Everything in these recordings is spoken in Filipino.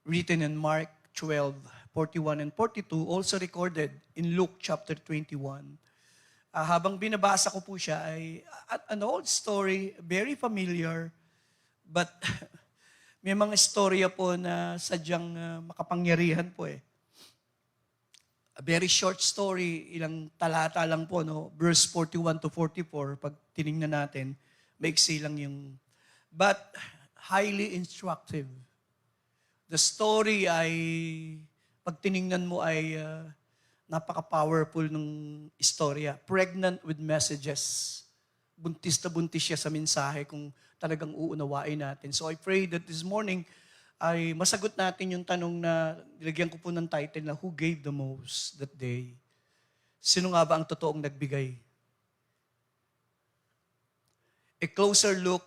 written in Mark 12:41 and 42, also recorded in Luke chapter 21. Habang binabasa ko po siya ay an old story, very familiar, but may mga istorya po na sadyang makapangyarihan po eh. A very short story, ilang talata lang po, no? Verse 41 to 44, pag tinignan natin, maiksi lang yung, but highly instructive. The story ay, pag tinignan mo ay napaka-powerful ng istorya. Pregnant with messages. Buntis na buntis siya sa mensahe kung talagang uunawain natin. So I pray that this morning ay masagot natin yung tanong na nilagyan ko po ng title na Who Gave the Most That Day? Sino nga ba ang totoong nagbigay? A closer look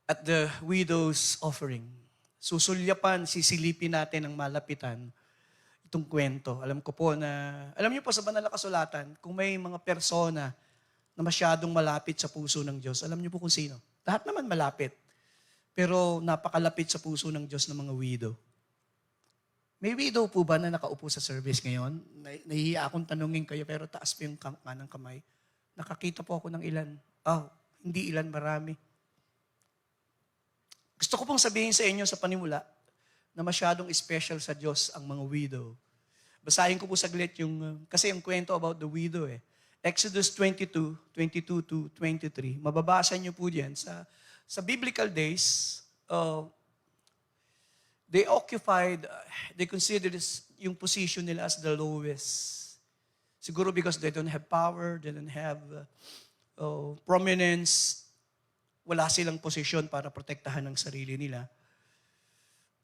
at the widow's offering. Susulyapan, sisilipin natin ang malapitan itong kwento. Alam ko po na, alam niyo po sa banal na kasulatan, kung may mga persona na masyadong malapit sa puso ng Diyos, alam niyo po kung sino? Lahat naman malapit. Pero napakalapit sa puso ng Diyos ng mga widow. May widow po ba na nakaupo sa service ngayon? Nahihiya akong tanungin kayo, pero taas po yung kanang kamay. Nakakita po ako ng ilan. Hindi ilan, marami. Gusto ko pong sabihin sa inyo sa panimula na masyadong special sa Diyos ang mga widow. Basahin ko po saglit yung, kasi yung kwento about the widow eh. Exodus 22:22 to 23. Mababasa niyo po diyan sa biblical days, they considered yung position nila as the lowest. Siguro because they don't have power, they don't have prominence, wala silang posisyon para protektahan ng sarili nila.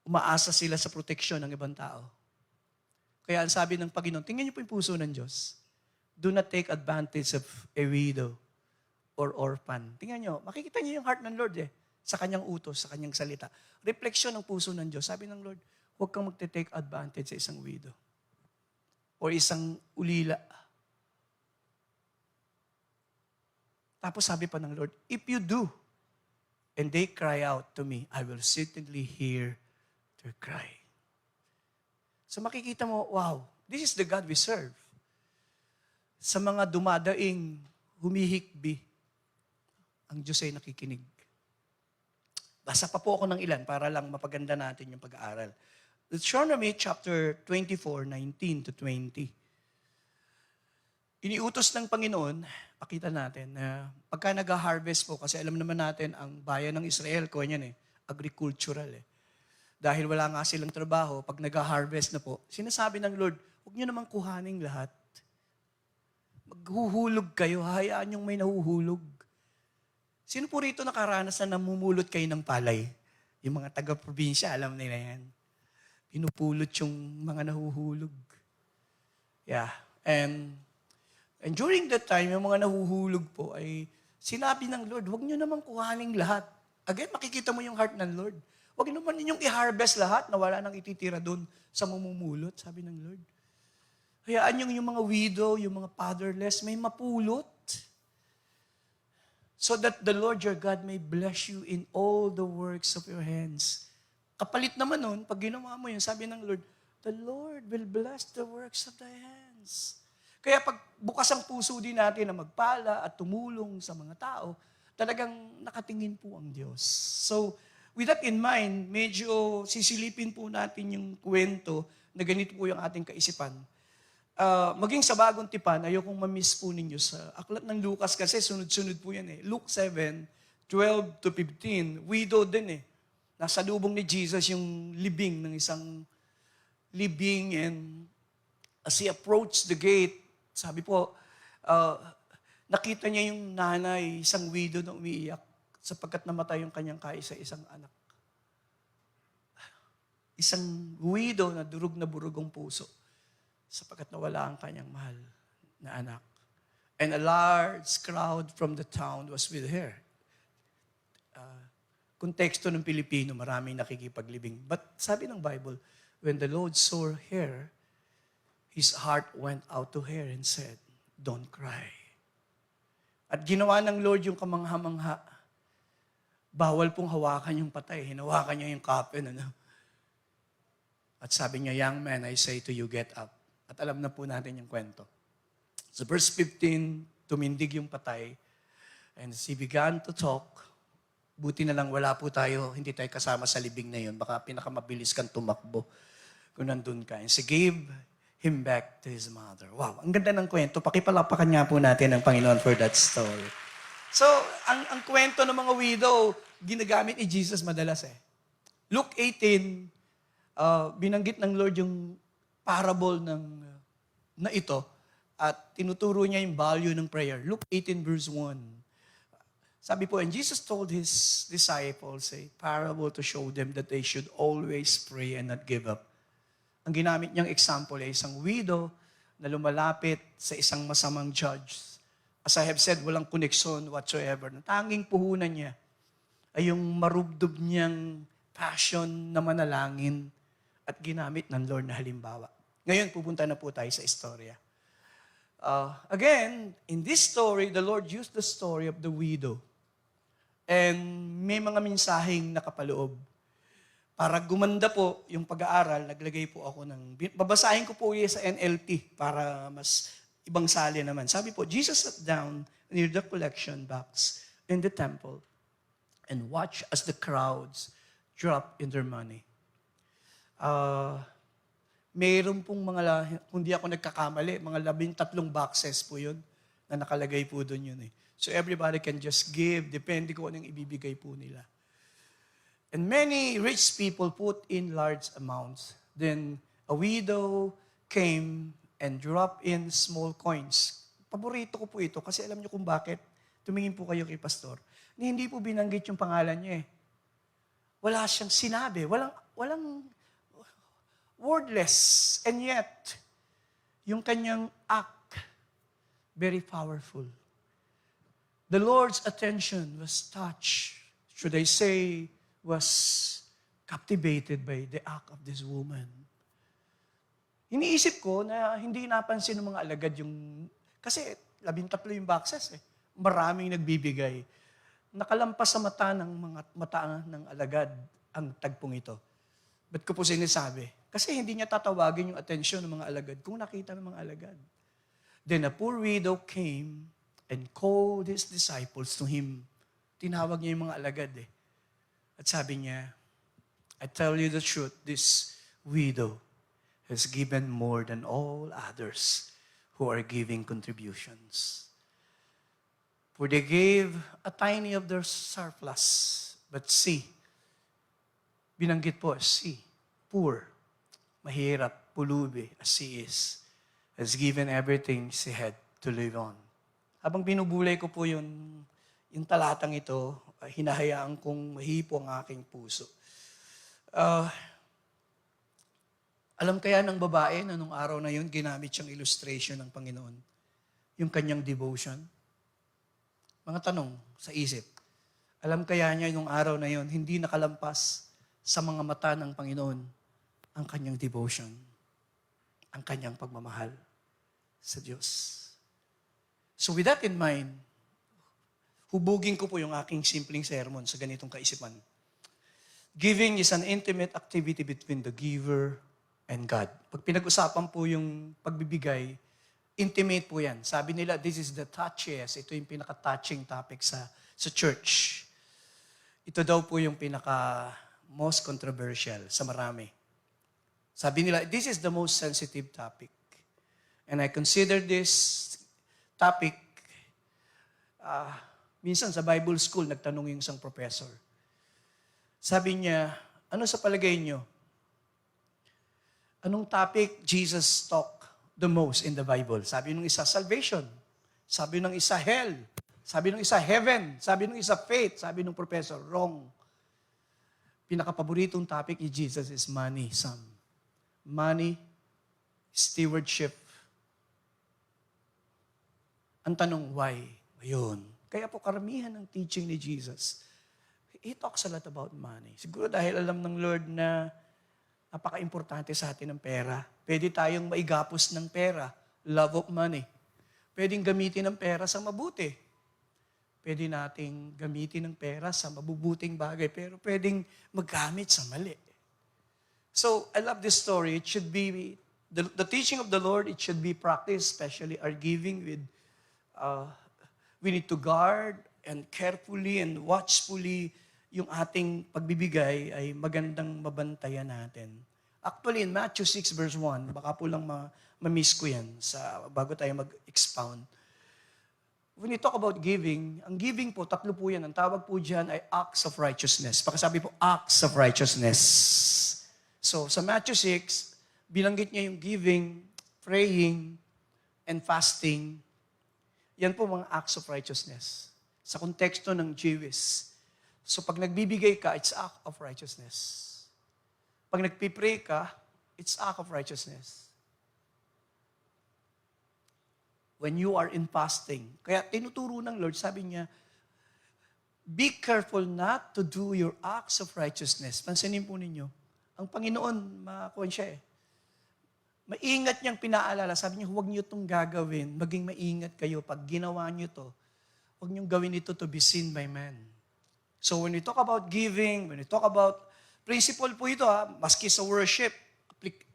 Umaasa sila sa proteksyon ng ibang tao. Kaya ang sabi ng Panginoon, tingnan niyo po yung puso ng Diyos. Do not take advantage of a widow or orphan. Tingnan niyo, makikita niyo yung heart ng Lord eh, sa kanyang utos, sa kanyang salita. Refleksyon ng puso ng Diyos. Sabi ng Lord, huwag kang magte-take advantage sa isang widow or isang ulila. Tapos sabi pa ng Lord, if you do, and they cry out to me, I will certainly hear their cry. So makikita mo, wow, this is the God we serve. Sa mga dumadaing, humihikbi, ang Diyos ay nakikinig. Basa pa po ako ng ilan para lang mapaganda natin yung pag-aaral. Deuteronomy chapter 24:19 to 20. Iniutos ng Panginoon, pakita natin na pagka nag-harvest po, kasi alam naman natin ang bayan ng Israel, kuha niyan agricultural Dahil wala nga silang trabaho, pag nag-harvest na po, sinasabi ng Lord, huwag niyo naman kuhaning lahat. Maghuhulog kayo, hayaan yung may nahuhulog. Sino po rito nakaranas na namumulot kayo ng palay? Yung mga taga-probinsya, alam nila yan. Pinupulot yung mga nahuhulog. Yeah. And during that time, yung mga nahuhulog po ay sinabi ng Lord, huwag niyo naman kuhaning lahat. Again, makikita mo yung heart ng Lord. Huwag naman ninyong i-harvest lahat na wala nang ititira doon sa mamumulot, sabi ng Lord. Hayaan yung mga widow, yung mga fatherless, may mapulot. So that the Lord your God may bless you in all the works of your hands. Kapalit naman nun, pag ginawa mo yun, sabi ng Lord, the Lord will bless the works of thy hands. Kaya pag bukas ang puso din natin na magpala at tumulong sa mga tao, talagang nakatingin po ang Diyos. So, with that in mind, medyo sisilipin po natin yung kwento na ganito po yung ating kaisipan. Maging sa bagong tipan, ayokong ma-miss po ninyo sa aklat ng Lucas kasi sunod-sunod po yan Luke 7:12 to 15, widow din Nasa lubong ni Jesus yung libing ng isang libing, and as he approached the gate, sabi po, nakita niya yung nanay, isang widow na umiiyak sapagkat namatay yung kanyang kaisa-isang anak. Isang widow na durog na burog ang puso sapagkat nawala ang kanyang mahal na anak. And a large crowd from the town was with her. Konteksto ng Pilipino, maraming nakikipaglibing. But sabi ng Bible, when the Lord saw her, his heart went out to her and said, don't cry. At ginawa ng Lord yung kamangha-mangha. Bawal pong hawakan yung patay. Hinawakan niya yung coffin. At sabi niya, young man, I say to you, get up. At alam na po natin yung kwento. So verse 15, tumindig yung patay. And as he began to talk, buti na lang wala po tayo, hindi tayo kasama sa libing na yun. Baka pinakamabilis kang tumakbo kung nandun ka. And she gave him back to his mother. Wow, ang ganda ng kwento. Pakipalapakan nga po natin ang Panginoon for that story. So, ang kwento ng mga widow, ginagamit ni Jesus madalas eh. Luke 18, binanggit ng Lord yung parable na ito at tinuturo niya yung value ng prayer. Luke 18 verse 1. Sabi po, and Jesus told his disciples a parable to show them that they should always pray and not give up. Ang ginamit niyang example ay isang widow na lumalapit sa isang masamang judge. As I have said, walang connection whatsoever. Tanging puhunan niya ay yung marubdob niyang passion na manalangin at ginamit ng Lord na halimbawa. Ngayon, pupunta na po tayo sa istorya. Again, in this story, the Lord used the story of the widow. And may mga mensaheng nakapaloob. Para gumanda po yung pag-aaral, naglagay po ako babasahin ko po sa NLT para mas ibang salya naman. Sabi po, Jesus sat down near the collection box in the temple and watched as the crowds drop in their money. Mayroon pong kung di ako nagkakamali, mga 13 boxes po yun na nakalagay po doon yun eh. So everybody can just give, depende kung anong ibibigay po nila. And many rich people put in large amounts. Then a widow came and dropped in small coins. Paborito ko po ito kasi alam niyo kung bakit. Tumingin po kayo kay pastor. Hindi po binanggit yung pangalan niya eh. Wala siyang sinabi. Walang wordless. And yet, yung kanyang act, very powerful. The Lord's attention was touched. Should I say, was captivated by the act of this woman. Iniisip ko na hindi napansin ng mga alagad kasi 13 yung boxes eh. Maraming nagbibigay. Nakalampas sa mata ng alagad ang tagpong ito. Ba't ko po sinasabi? Kasi hindi niya tatawagin yung atensyon ng mga alagad kung nakita ng mga alagad. Then a poor widow came and called his disciples to him. Tinawag niya yung mga alagad eh. At sabi niya, I tell you the truth, this widow has given more than all others who are giving contributions. For they gave a tiny of their surplus. But see, binanggit po, see, poor, mahirap, pulubi, as she is, has given everything she had to live on. Habang binubulay ko po yung talatang ito, hinahayaan kong mahipo ang aking puso. Alam kaya ng babae na nung araw na yun, ginamit siyang illustration ng Panginoon. Yung kanyang devotion. Mga tanong sa isip. Alam kaya niya nung araw na yun, hindi nakalampas sa mga mata ng Panginoon ang kanyang devotion. Ang kanyang pagmamahal sa Diyos. So with that in mind, hubugin ko po yung aking simpleng sermon sa ganitong kaisipan. Giving is an intimate activity between the giver and God. Pag pinag-usapan po yung pagbibigay, intimate po yan. Sabi nila, this is the touchiest. Ito yung pinaka-touching topic sa church. Ito daw po yung pinaka-most controversial sa marami. Sabi nila, this is the most sensitive topic. And I consider this topic, minsan sa Bible school, nagtanong yung isang professor. Sabi niya, ano sa palagay niyo? Anong topic Jesus talk the most in the Bible? Sabi nung isa, salvation. Sabi nung isa, hell. Sabi nung isa, heaven. Sabi nung isa, faith. Sabi nung professor, wrong. Pinakapaboritong topic ni Jesus is money, son. Money, stewardship. Ang tanong, why? Ayun. Kaya po karamihan ng teaching ni Jesus, he talks a lot about money. Siguro dahil alam ng Lord na napaka-importante sa atin ng pera. Pwede tayong maigapos ng pera. Love of money. Pwedeng gamitin ng pera sa mabuti. Pwede nating gamitin ng pera sa mabubuting bagay. Pero pwedeng maggamit sa mali. So, I love this story. It should be, the teaching of the Lord, it should be practiced, especially our giving with, we need to guard and carefully and watchfully yung ating pagbibigay ay magandang mabantayan natin. Actually, in Matthew 6 verse 1, baka po lang ma-miss ko yan bago tayo mag-expound. When we talk about giving, ang giving po, tatlo po yan. Ang tawag po dyan ay acts of righteousness. Pakisabi po, acts of righteousness. So, sa Matthew 6, binanggit niya yung giving, praying, and fasting. Yan po mga acts of righteousness. Sa konteksto ng Jewish. So, pag nagbibigay ka, it's act of righteousness. Pag nagpipray ka, it's act of righteousness. When you are in fasting. Kaya tinuturo ng Lord, sabi niya, be careful not to do your acts of righteousness. Pansinin po ninyo, ang Panginoon, makuha siya eh. Maingat niyang pinaalala. Sabi niya, huwag niyo itong gagawin. Maging maingat kayo. Pag ginawa niyo to, huwag niyong gawin ito to be seen by man. So when we talk about giving, when we talk about, principle po ito maski sa worship,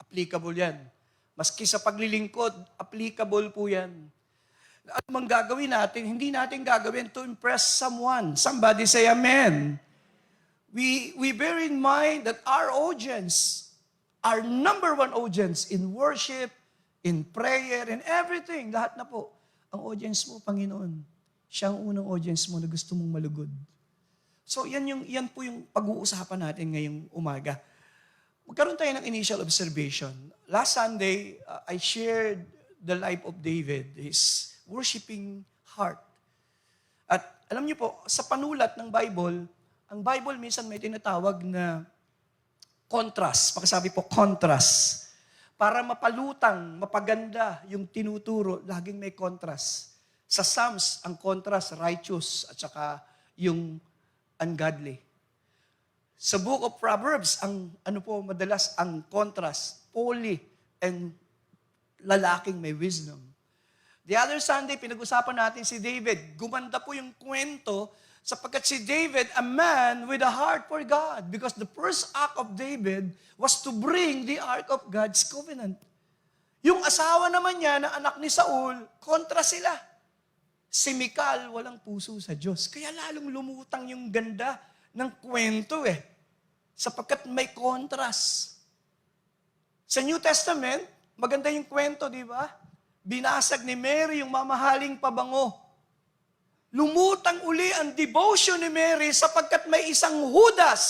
applicable yan. Maski sa paglilingkod, applicable po yan. Ano mang gagawin natin, hindi natin gagawin to impress someone. Somebody say amen. We bear in mind that our audience, our number one audience in worship, in prayer, in everything, lahat na po. Ang audience mo, Panginoon. Siya ang unang audience mo na gusto mong malugod. So yan po yung pag-uusapan natin ngayong umaga. Magkaroon tayo ng initial observation. Last Sunday, I shared the life of David, his worshiping heart. At alam niyo po, sa panulat ng Bible, ang Bible minsan may tinatawag na contrast. Pagkasabi po, contrast. Para mapalutang, mapaganda yung tinuturo, laging may contrast. Sa Psalms, ang contrast, righteous, at saka yung ungodly. Sa Book of Proverbs, madalas ang contrast, holy and lalaking may wisdom. The other Sunday, pinag-usapan natin si David. Gumanda po yung kwento sapagkat si David, a man with a heart for God. Because the first act of David was to bring the Ark of God's covenant. Yung asawa naman niya na anak ni Saul, kontra sila. Si Michal, walang puso sa Diyos. Kaya lalong lumutang yung ganda ng kwento sapagkat may contrast. Sa New Testament, maganda yung kwento, di ba? Binasag ni Mary yung mamahaling pabango. Lumutang uli ang devotion ni Mary sapagkat may isang Judas.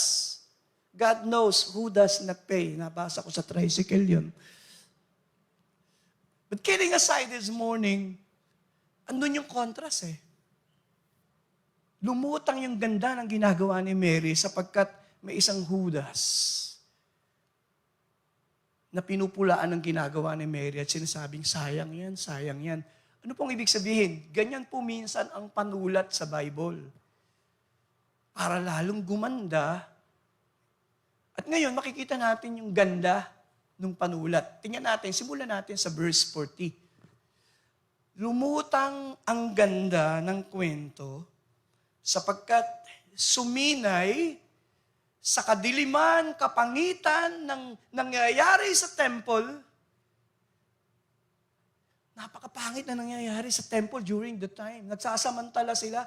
God knows who does not pay. Nabasa ko sa tricycle yun. But kidding aside this morning, andun yung contrast Lumutang yung ganda ng ginagawa ni Mary sapagkat may isang Judas na pinupulaan ng ginagawa ni Mary at sinasabing, sayang yan, sayang yan. Ano pong ibig sabihin? Ganyan po minsan ang panulat sa Bible. Para lalong gumanda. At ngayon, makikita natin yung ganda ng panulat. Tingnan natin, simulan natin sa verse 40. Lumutang ang ganda ng kwento sapagkat suminay sa kadiliman, kapangitan ng nangyayari sa temple. Napakapangit na nangyayari sa temple during the time. Nagsasamantala sila.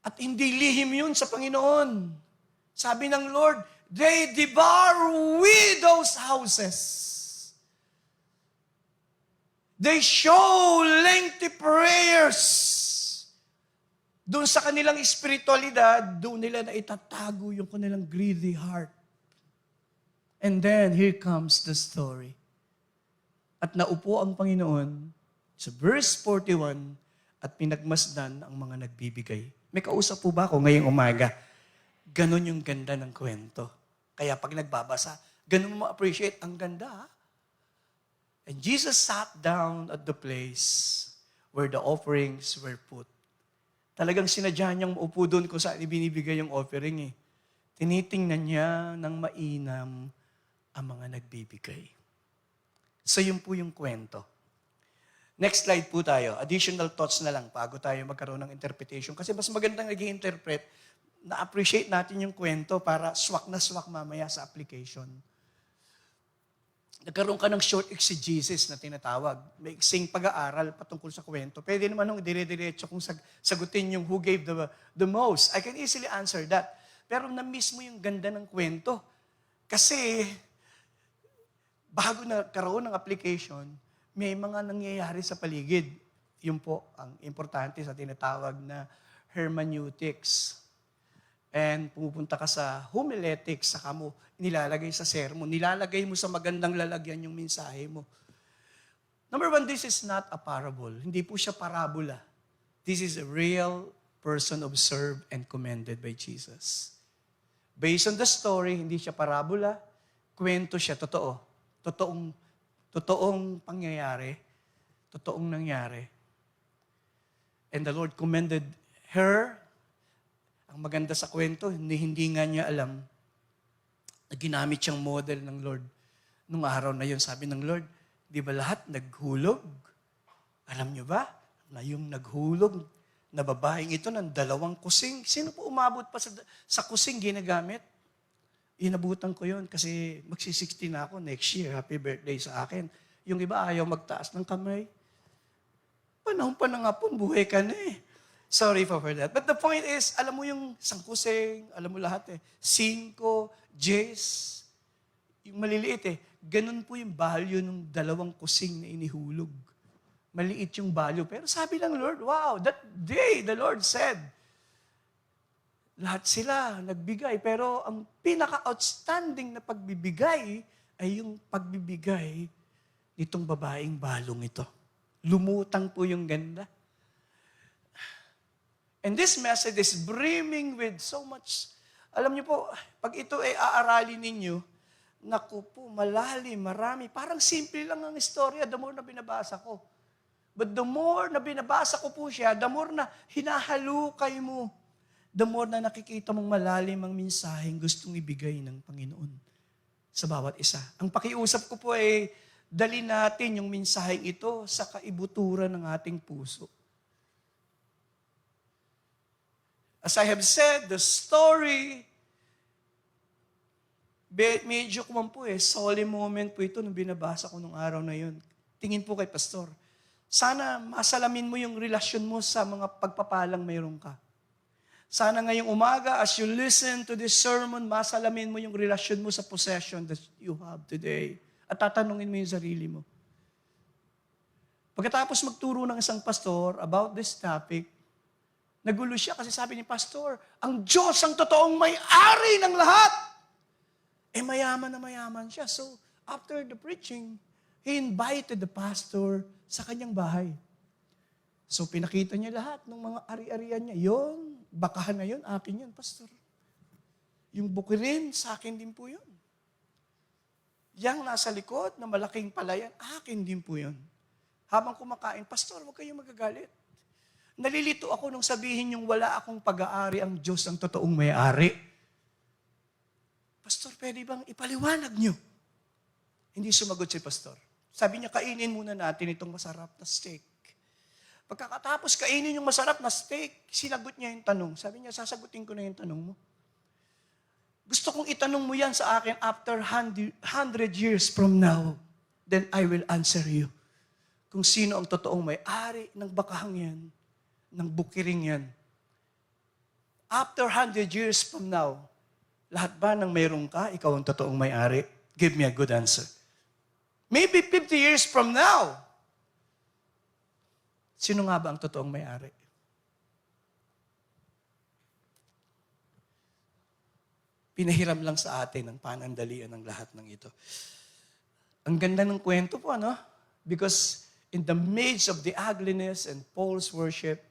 At hindi lihim yun sa Panginoon. Sabi ng Lord, they devour widows' houses. They show lengthy prayers. Doon sa kanilang espiritualidad, doon nila na itatago yung kanilang greedy heart. And then, here comes the story. At naupo ang Panginoon sa verse 41 at pinagmasdan ang mga nagbibigay. May kausap po ba ako ngayong umaga? Ganon yung ganda ng kwento. Kaya pag nagbabasa, ganon mo ma-appreciate ang ganda. And Jesus sat down at the place where the offerings were put. Talagang sinadya niyang maupo doon kung saan ibinibigay yung offering Tinitingnan niya ng mainam ang mga nagbibigay. So yun po yung kwento. Next slide po tayo. Additional thoughts na lang bago tayo magkaroon ng interpretation. Kasi mas magandang nag-i-interpret na-appreciate natin yung kwento para swak na swak mamaya sa application. Nagkaroon ka ng short exegesis na tinatawag. May iksing pag-aaral patungkol sa kwento. Pwede naman nung dire-diretso kung sagutin yung who gave the most. I can easily answer that. Pero na-miss mo yung ganda ng kwento. Kasi, bago nagkaroon ng application, may mga nangyayari sa paligid. Yun po ang importante sa tinatawag na hermeneutics. And pumupunta ka sa homiletics, saka mo nilalagay sa sermon, nilalagay mo sa magandang lalagyan yung mensahe mo. Number one, this is not a parable. Hindi po siya parabola. This is a real person observed and commended by Jesus. Based on the story, hindi siya parabola, kwento siya, totoo. Totoong pangyayari, totoong nangyari. And the Lord commended her. Ang maganda sa kwento, hindi nga niya alam na ginamit siyang model ng Lord. Nung araw na yun, sabi ng Lord, di ba lahat naghulog? Alam niyo ba na yung naghulog na babaeng ito ng 2 kusing? Sino po umabot pa sa kusing ginagamit? Inabutan ko yun kasi magsi-60 na ako next year. Happy birthday sa akin. Yung iba ayaw magtaas ng kamay. Panahon pa na nga po, buhay ka na eh. Sorry for that. But the point is, alam mo yung sangkusing, alam mo lahat eh. 5, J's, yung maliliit eh. Ganun po yung value ng 2 kusing na inihulog. Maliit yung value. Pero sabi ng Lord, wow, that day, the Lord said, lahat sila nagbigay. Pero ang pinaka-outstanding na pagbibigay ay yung pagbibigay nitong babaeng balong ito. Lumutang po yung ganda. And this message is brimming with so much. Alam niyo po, pag ito ay aaralin ninyo, naku po, malalim, marami. Parang simple lang ang istorya, the more na binabasa ko. But the more na binabasa ko po siya, the more na hinahalukay mo, the more na nakikita mong malalim ang mensaheng gustong ibigay ng Panginoon sa bawat isa. Ang pakiusap ko po ay dali natin yung mensaheng ito sa kaibuturan ng ating puso. As I have said, the story, medyo kuman po solemn moment po ito nung binabasa ko nung araw na yun. Tingin po kay Pastor, sana masalamin mo yung relasyon mo sa mga pagpapalang mayroon ka. Sana ngayong umaga, as you listen to this sermon, masalamin mo yung relasyon mo sa possession that you have today. At tatanungin mo yung sarili mo. Pagkatapos magturo ng isang pastor about this topic, nagulo siya kasi sabi ni Pastor, ang Diyos ang totoong may-ari ng lahat. Mayaman na mayaman siya. So, after the preaching, he invited the pastor sa kanyang bahay. So, pinakita niya lahat ng mga ari-arian niya. Yon, bakahan na yon, akin yun, Pastor. Yung bukirin, sa akin din po yun. Yang nasa likod na malaking palayan, akin din po yun. Habang kumakain, Pastor, huwag kayong magagalit. Nalilito ako nung sabihin yung wala akong pag-aari, ang Diyos ang totoong may-ari. Pastor, pwede bang ipaliwanag nyo? Hindi sumagot si Pastor. Sabi niya, kainin muna natin itong masarap na steak. Pagkatapos kainin yung masarap na steak, sinagot niya yung tanong. Sabi niya, sasagutin ko na yung tanong mo. Gusto kong itanong mo yan sa akin after 100 years from now. Then I will answer you. Kung sino ang totoong may-ari ng bakahang yan, ng bukiring yan. After 100 years from now, lahat ba ng mayroon ka, ikaw ang totoong may-ari? Give me a good answer. Maybe 50 years from now, sino nga ba ang totoong may-ari? Pinahiram lang sa atin ang panandalian ng lahat ng ito. Ang ganda ng kwento po, ano? Because in the midst of the ugliness and false worship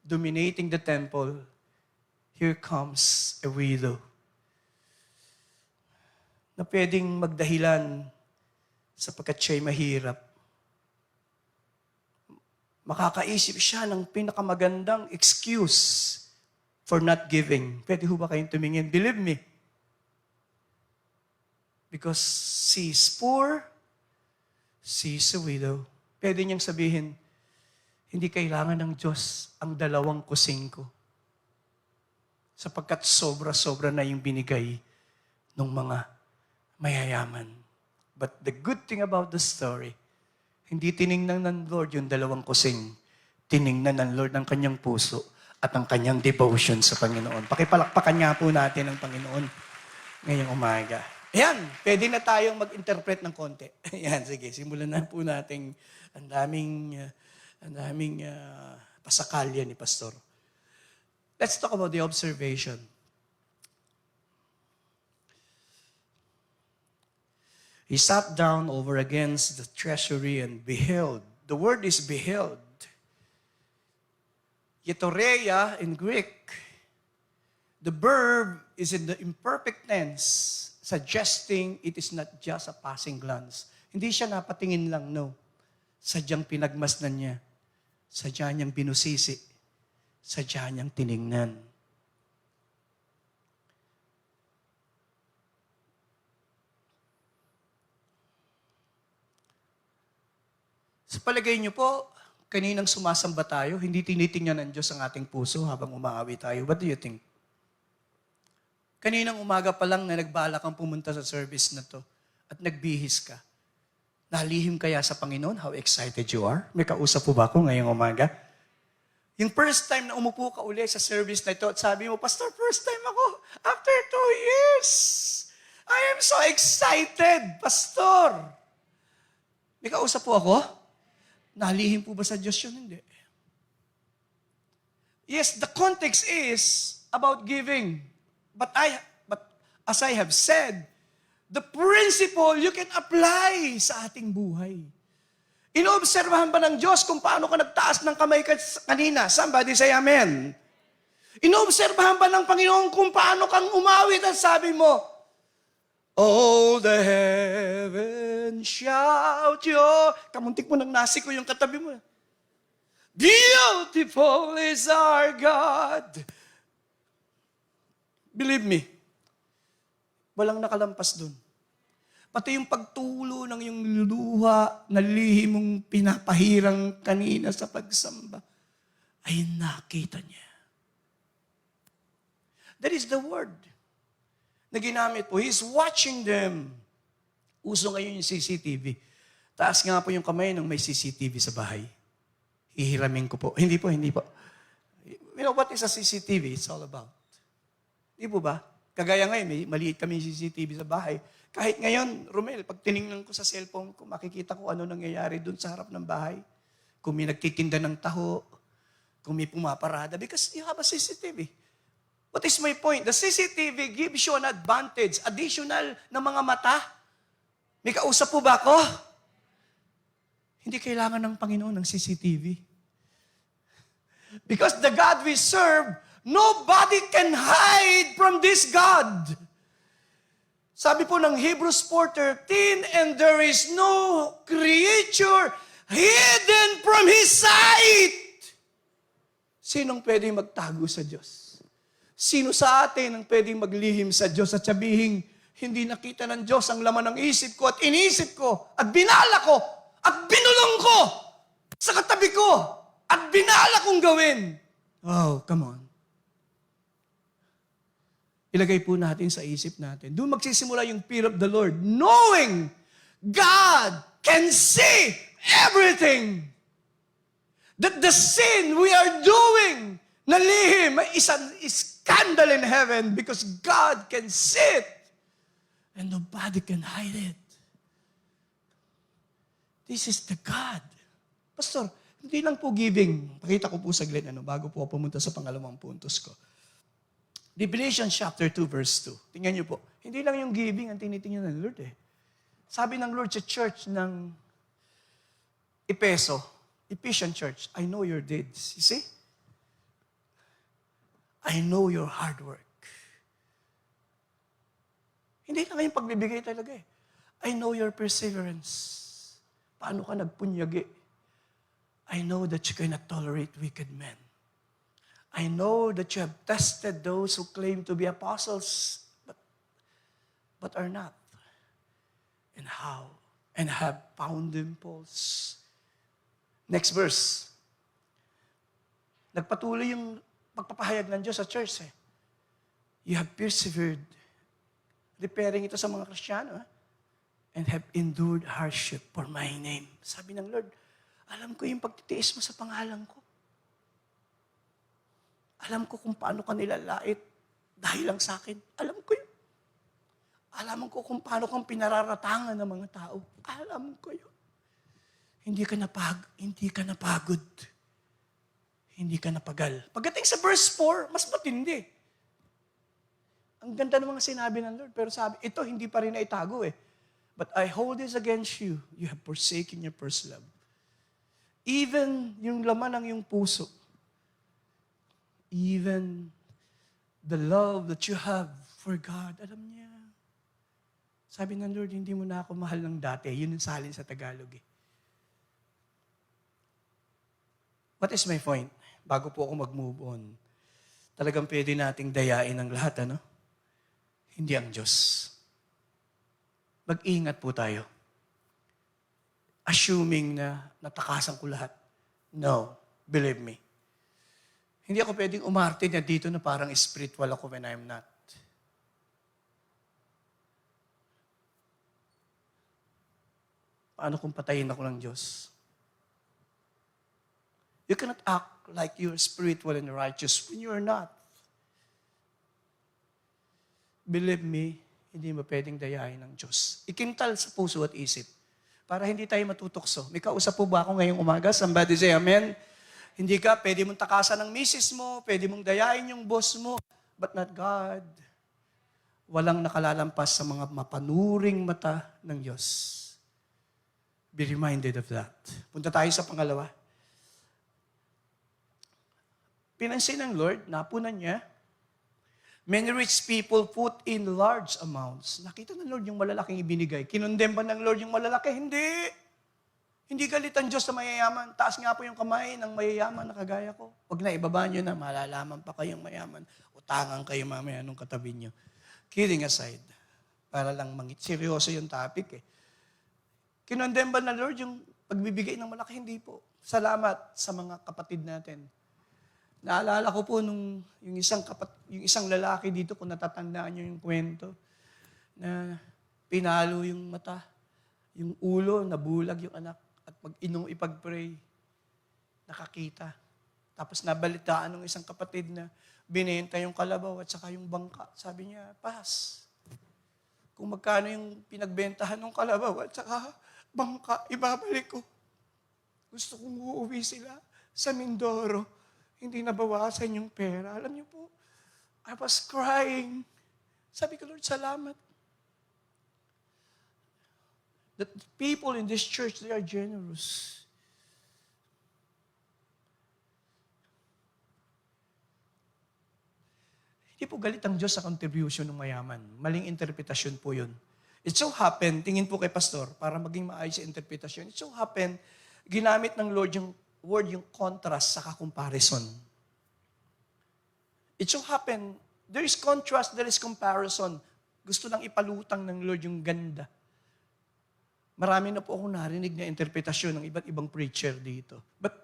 dominating the temple, here comes a widow na pwedeng magdahilan sapagkat siya'y mahirap. Makakaisip siya ng pinakamagandang excuse for not giving. Pwede ho ba kayong tumingin? Believe me. Because she's poor, she's a widow. Pwede niyang sabihin, hindi kailangan ng Diyos ang 2 kusing ko. sapagkat sobra-sobra na yung binigay ng mga mayayaman. But the good thing about the story, hindi tiningnan ng Lord yung dalawang kusing. Tiningnan ng Lord ang kanyang puso at ang kanyang devotion sa Panginoon. Pakipalakpakan nga po natin ang Panginoon ngayong umaga. Ayan, pwede na tayong mag-interpret ng konti. Ayan, sige, simulan na po natin ang daming pasakalya ni Pastor. Let's talk about the observation. He sat down over against the treasury and beheld. The word is beheld. Yetoreia in Greek. The verb is in the imperfect tense, suggesting it is not just a passing glance. Hindi siya napatingin lang, no. Sadyang pinagmasdan niya. Sadya niyang binusisi. Sadya niyang tiningnan. Sa palagay niyo po, kaninang sumasamba tayo, hindi tinitingnan ng Diyos ang ating puso habang umaawi tayo. What do you think? Kaninang umaga pa lang na nagbalak kang pumunta sa service na to at nagbihis ka. Nalihim kaya sa Panginoon how excited you are? May kausap po ba ako ngayong umaga? Yung first time na umupo ka uli sa service na ito at sabi mo, Pastor, first time ako after 2 years. I am so excited, Pastor. May kausap po ako? Nalihim po ba sa Diyos yun? Hindi. Yes, the context is about giving. But as I have said, the principle you can apply sa ating buhay. Inoobserbahan ba ng Diyos kung paano ka nagtaas ng kamay kanina? Somebody say amen. Inoobserbahan ba ng Panginoon kung paano kang umawit at sabi mo, all the heavens shout your... Kamuntik mo nang nasi ko yung katabi mo. Beautiful is our God. Believe me, walang nakalampas dun. Pati yung pagtulo ng yung luha na lihim mong pinapahirang kanina sa pagsamba, ay nakita niya. That is the word na ginamit po. He's watching them. Uso ngayon yung CCTV. Taas nga po yung kamay ng may CCTV sa bahay. Hihiramin ko po. Hindi po. You know what is a CCTV? It's all about. Di po ba? Kagaya ngayon, may maliit kami CCTV sa bahay. Kahit ngayon, Romel, pag tinignan ko sa cellphone ko, makikita ko ano nangyayari doon sa harap ng bahay. Kung may nagtitinda ng taho, kung may pumaparada, because you have a CCTV. What is my point? The CCTV gives you an advantage, additional na mga mata. May kausap po ba ako? Hindi kailangan ng Panginoon ng CCTV. Because the God we serve, nobody can hide from this God. Sabi po ng Hebrews 4:13, and there is no creature hidden from His sight. Sinong pwedeng magtago sa Diyos? Sino sa atin ang pwedeng maglihim sa Diyos at sabihin, hindi nakita ng Diyos ang laman ng isip ko at inisip ko at binala ko at binulong ko sa katabi ko at binala kong gawin. Oh, come on. Ilagay po natin sa isip natin. Doon magsisimula yung fear of the Lord. Knowing God can see everything. That the sin we are doing na lihim ay isang scandal in heaven because God can see it and nobody can hide it. This is the God. Pastor, hindi lang po giving. Pakita ko po saglit bago po pumunta sa pangalawang puntos ko. Revelation chapter 2 verse 2. Tingnan niyo po. Hindi lang yung giving ang tinitingnan ng Lord eh. Sabi ng Lord sa church ng Ephesian church, I know your deeds. You see? I know your hard work. Hindi lang yung pagbibigay talaga eh. I know your perseverance. Paano ka nagpunyagi? I know that you cannot tolerate wicked men. I know that you have tested those who claim to be apostles, but are not. And how? And have found them false. Next verse. Nagpatuloy yung pagpapahayag ng Diyos sa church eh. You have persevered. Repairing ito sa mga Kristiyano, and have endured hardship for my name. Sabi ng Lord, alam ko yung pagtitiis mo sa pangalan ko. Alam ko kung paano ka nilalait dahil lang sa akin. Alam ko yun. Alam ko kung paano kang pinararatangan ng mga tao. Alam ko yun. Hindi ka napagod. Hindi ka napagal. Pagdating sa verse 4, mas matindi. Ang ganda ng mga sinabi ng Lord. Pero sabi, ito hindi pa rin naitago eh. But I hold this against you. You have forsaken your first love. Even yung laman ng iyong puso, even the love that you have for God, alam niya. Sabi ng Lord, hindi mo na ako mahal ng dati. Yun ang salin sa Tagalog eh. What is my point? Bago po ako mag-move on, talagang pwede nating dayain ang lahat, ano? Hindi ang Diyos. Mag-ingat po tayo. Assuming na natakasan ko lahat. No, believe me. Hindi ako pwedeng umarte na dito na parang spiritual ako when I'm not. Paano kung patayin ako ng Diyos? You cannot act like you're spiritual and righteous when you're not. Believe me, hindi mo pwedeng dayain ng Diyos. Ikintal sa puso at isip para hindi tayo matutokso. May kausap po ba ako ngayong umaga? Somebody say amen. Hindi ka, pwede mong takasan ng misis mo, pwede mong dayain yung boss mo, but not God. Walang nakalalampas sa mga mapanuring mata ng Diyos. Be reminded of that. Punta tayo sa pangalawa. Pinansin ng Lord, napunan niya, many rich people put in large amounts. Nakita ng Lord yung malalaking ibinigay. Kinondem ba ng Lord yung malalaki? Hindi. Hindi galit ang Diyos sa mayayaman. Taas nga po yung kamay ng mayayaman na kagaya ko. Huwag na, ibaba nyo na, malalaman pa kayong mayaman. Utangan kayo mamaya nung katabi nyo. Kidding aside, para lang seryoso yung topic eh. Kinondem ba ng Lord yung pagbibigay ng malaki? Hindi po. Salamat sa mga kapatid natin. Naalala ko po yung isang lalaki dito, kung natatandaan niyo yung kwento, na pinalo yung mata, yung ulo, nabulag yung anak, at ipag-pray, nakakita. Tapos nabalitaan ng isang kapatid na binenta yung kalabaw at saka yung bangka. Sabi niya, pas, kung magkano yung pinagbentahan ng kalabaw at saka bangka, ibabalik ko. Gusto kong uuwi sila sa Mindoro. Hindi nabawasan yung pera. Alam niyo po, I was crying. Sabi ko, Lord, salamat. The people in this church, they are generous. Hindi po galit ang Diyos sa contribution ng mayaman. Maling interpretasyon po yun. It so happened, tingin po kay Pastor, para maging maayos sa interpretasyon, it so happened, ginamit ng Lord yung word, yung contrast sa comparison. It so happen, there is contrast, there is comparison. Gusto lang ipalutang ng Lord yung ganda. Marami na po akong narinig na interpretasyon ng iba't ibang preacher dito. But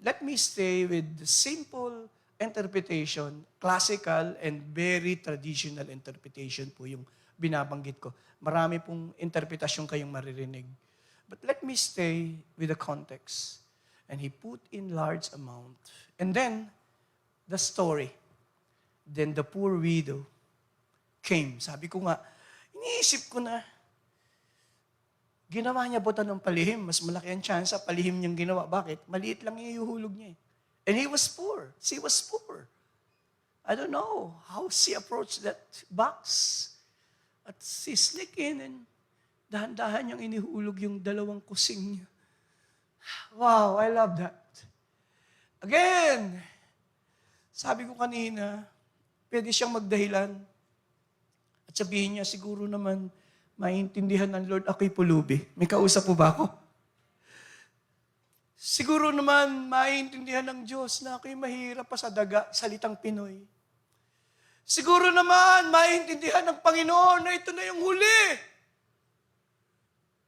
let me stay with the simple interpretation, classical and very traditional interpretation po yung binabanggit ko. Marami pong interpretasyon kayong maririnig. But let me stay with the context. And he put in large amount. And then, the story. Then the poor widow came. Sabi ko nga, iniisip ko na, ginawa niya buta ng palihim. Mas malaki ang chance sa palihim niyang ginawa. Bakit? Maliit lang yung ihuhulog niya eh. And he was poor. She was poor. I don't know how she approached that box. At she sneak in and dahan-dahan niyang inihulog yung dalawang kusing niya. Wow, I love that. Again, sabi ko kanina, pwede siyang magdahilan. At sabihin niya, siguro naman, maintindihan ng Lord, ako'y pulubi. May kausap po ba ako? Siguro naman, maintindihan ng Diyos na ako'y mahirap pa sa daga, salitang Pinoy. Siguro naman, maintindihan ng Panginoon na ito na yung huli.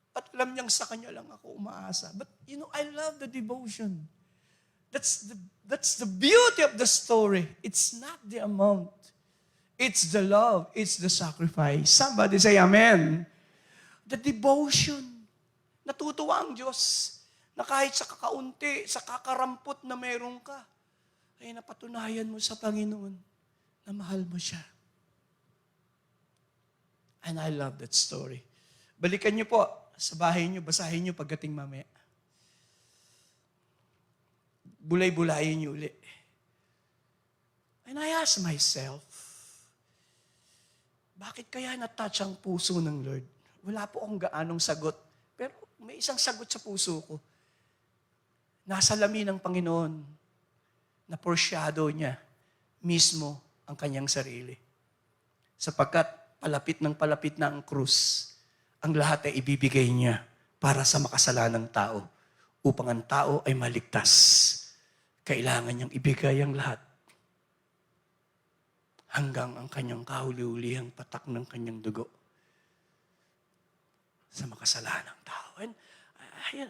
At alam niyang sa Kanya lang ako umaasa. But, I love the devotion. That's the beauty of the story. It's not the amount. It's the love. It's the sacrifice. Somebody say amen. The devotion. Natutuwa ang Diyos na kahit sa kakaunti, sa kakarampot na meron ka, ay napatunayan mo sa Panginoon na mahal mo siya. And I love that story. Balikan niyo po sa bahay niyo, basahin niyo pagdating mamaya. Bulay-bulayin niyo uli. And I ask myself, bakit kaya na-touch ang puso ng Lord? Wala po akong gaanong sagot. Pero may isang sagot sa puso ko. Nasa lamin ng Panginoon na foreshadow niya mismo ang kanyang sarili. Sapagkat palapit na ang krus, ang lahat ay ibibigay niya para sa makasalanang tao. Upang ang tao ay maligtas, kailangan niyang ibigay ang lahat hanggang ang kanyang kahuli-hulihang patak ng kanyang dugo sa makasalanang tao. And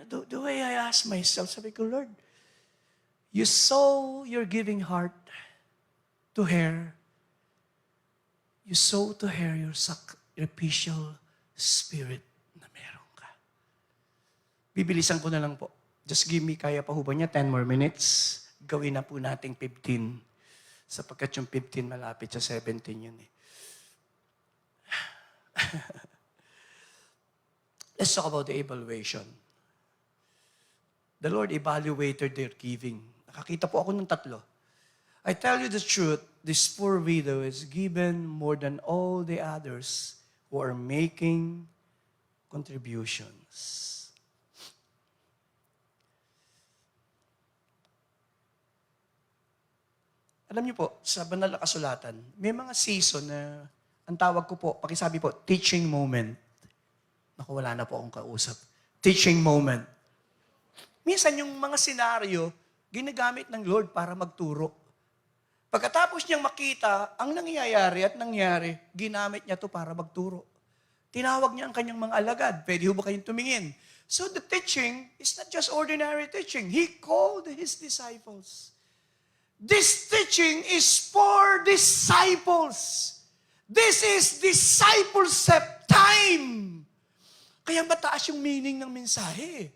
the way I ask myself, sabi ko, Lord, you sow your giving heart to her. You sow to her your sacrificial spirit na meron ka. Bibilisan ko na lang po. Just give me, kaya pa ho ba niya? 10 more minutes. Gawin na po nating 15. Sapagkat yung 15 malapit sa 17 yun eh. Let's talk about the evaluation. The Lord evaluated their giving. Nakakita po ako ng 3. I tell you the truth, this poor widow is given more than all the others who are making contributions. Alam niyo po, sa banal na kasulatan, may mga season na, ang tawag ko po, pakisabi po, teaching moment. Naku, wala na po akong kausap. Teaching moment. Minsan yung mga senaryo, ginagamit ng Lord para magturo. Pagkatapos niyang makita ang nangyayari at nangyari, ginamit niya to para magturo. Tinawag niya ang kanyang mga alagad. Pwede ho ba kayong tumingin? So the teaching is not just ordinary teaching. He called His disciples. This teaching is for disciples. This is discipleship time. Kaya mataas yung meaning ng mensahe.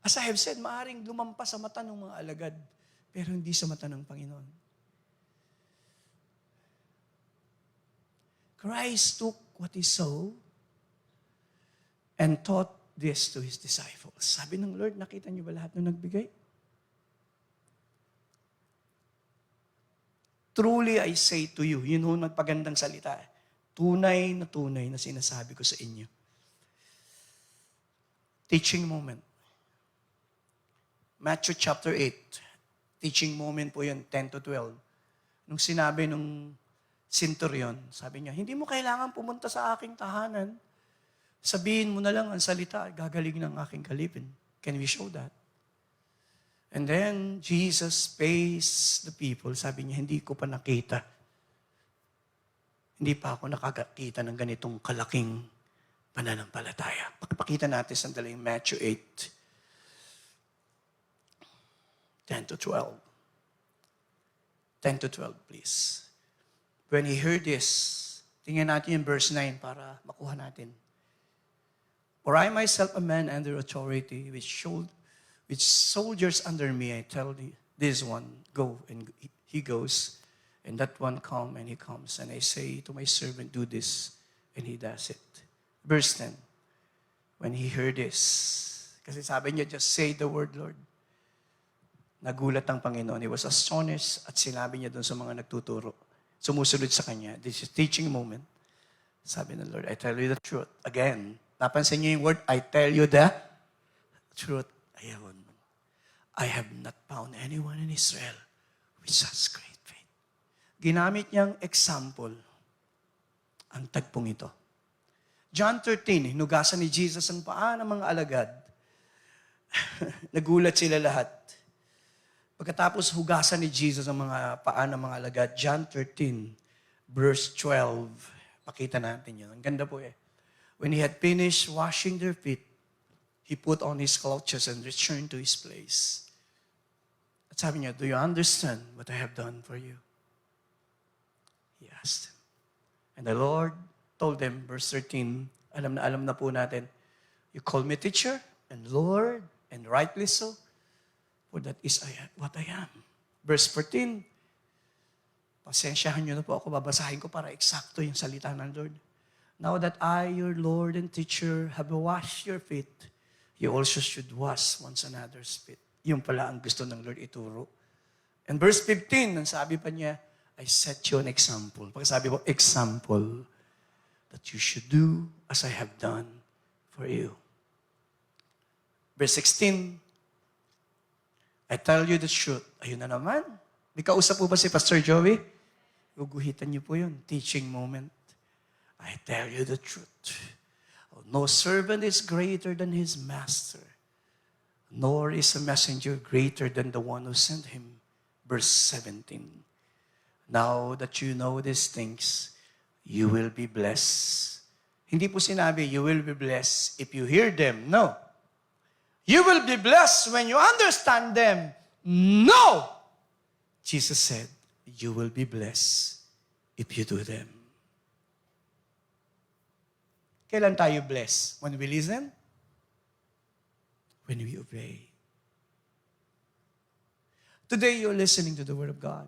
As I have said, maaaring lumampas sa mata ng mga alagad, pero hindi sa mata ng Panginoon. Christ took what He saw and taught this to His disciples. Sabi ng Lord, nakita niyo ba lahat ng nagbigay? Truly I say to you, yun ho magpagandang salita. Tunay na sinasabi ko sa inyo. Teaching moment. Matthew chapter 8. Teaching moment po yun, 10 to 12. Nung sinabi nung centurion, sabi niya, hindi mo kailangan pumunta sa aking tahanan. Sabihin mo na lang ang salita, gagaling ng aking kalipin. Can we show that? And then, Jesus faced the people. Sabi niya, hindi ko pa nakita. Hindi pa ako nakakita ng ganitong kalaking pananampalataya. Pakita natin sandali yung Matthew 8, 10 to 12. 10 to 12, please. When he heard this, tingnan natin yung verse 9 para makuha natin. For I myself a man under authority, which soldiers under me, I tell this one, go, and he goes, and that one come, and he comes, and I say to my servant, do this, and he does it. Verse 10, when he heard this, kasi sabi niya, just say the word, Lord. Nagulat ang Panginoon. He was astonished at sinabi niya doon sa mga nagtuturo. Sumusunod sa kanya. This is teaching moment. Sabi ng Lord, I tell you the truth. Again, napansin niyo yung word, I tell you the truth. Ayun. I have not found anyone in Israel with such great faith. Ginamit niyang example ang tagpong ito. John 13, hinugasan ni Jesus ang paa ng mga alagad. Nagulat sila lahat. Pagkatapos hugasan ni Jesus ang mga paa ng mga alagad, John 13, verse 12. Pakita natin yun. Ang ganda po eh. When he had finished washing their feet, he put on his clothes and returned to his place. At sabi niya, do you understand what I have done for you? He asked them. And the Lord told them, verse 13, alam na po natin, you call me teacher and Lord, and rightly so, for that is what I am. Verse 14, pasensyahan nyo na po ako, babasahin ko para eksakto yung salita ng Lord. Now that I, your Lord and teacher, have washed your feet, you also should wash one another's feet. Yung pala ang gusto ng Lord ituro. And verse 15, ang sabi pa niya, I set you an example. Pagkasabi ko, example, that you should do as I have done for you. Verse 16, I tell you the truth. Ayun na naman. May kausap po ba si Pastor Joey? Guguhitan niyo po yun. Teaching moment. I tell you the truth. No servant is greater than his master, nor is a messenger greater than the one who sent him. Verse 17. Now that you know these things, you will be blessed. Hindi po sinabi, you will be blessed if you hear them. No. You will be blessed when you understand them. No! Jesus said, you will be blessed if you do them. Kailan tayo blessed? When we listen? When we obey. Today, you're listening to the Word of God.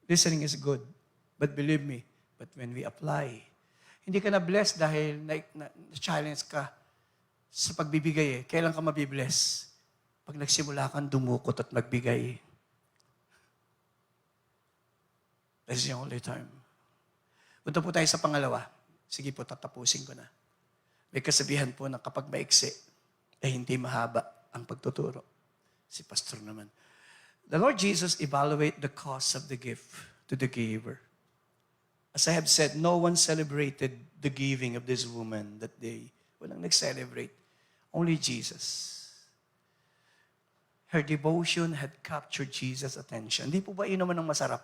Listening is good. But believe me, but when we apply, hindi ka na blessed dahil na-challenge ka sa pagbibigay eh. Kailan ka mabibless? Pag nagsimula kang dumukot at magbigay. That's the only time. Punta po tayo sa pangalawa. Sige po, tatapusin ko na. May kasabihan po na kapag maiksi, ay hindi mahaba ang pagtuturo. Si pastor naman. The Lord Jesus evaluate the cost of the gift to the giver. As I have said, no one celebrated the giving of this woman that day. Walang nag-celebrate. Only Jesus. Her devotion had captured Jesus' attention. Hindi po ba yun naman ang masarap?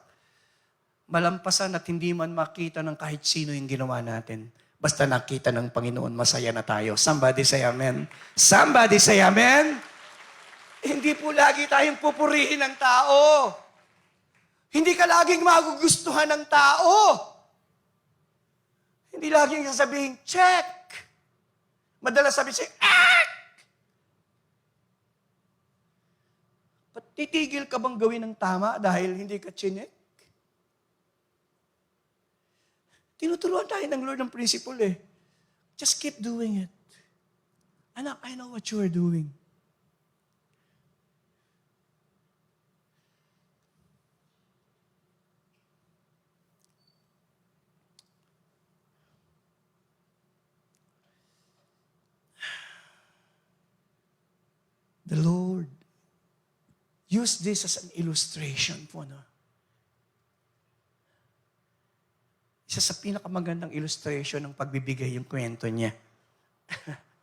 Malampasan at hindi man makita ng kahit sino yung ginawa natin. Basta nakita ng Panginoon, masaya na tayo. Somebody say amen. Somebody say amen. Hindi po lagi tayong pupurihin ng tao. Hindi ka laging magugustuhan ng tao. Hindi laging sasabihin, check. Madalas sabi siya, titigil ka bang gawin ng tama dahil hindi ka chinek? Tinuturuan tayo ng Lord ng principle eh. Just keep doing it. Anak, I know what you are doing. The Lord used this as an illustration po, no? Isa sa pinakamagandang illustration ng pagbibigay yung kwento niya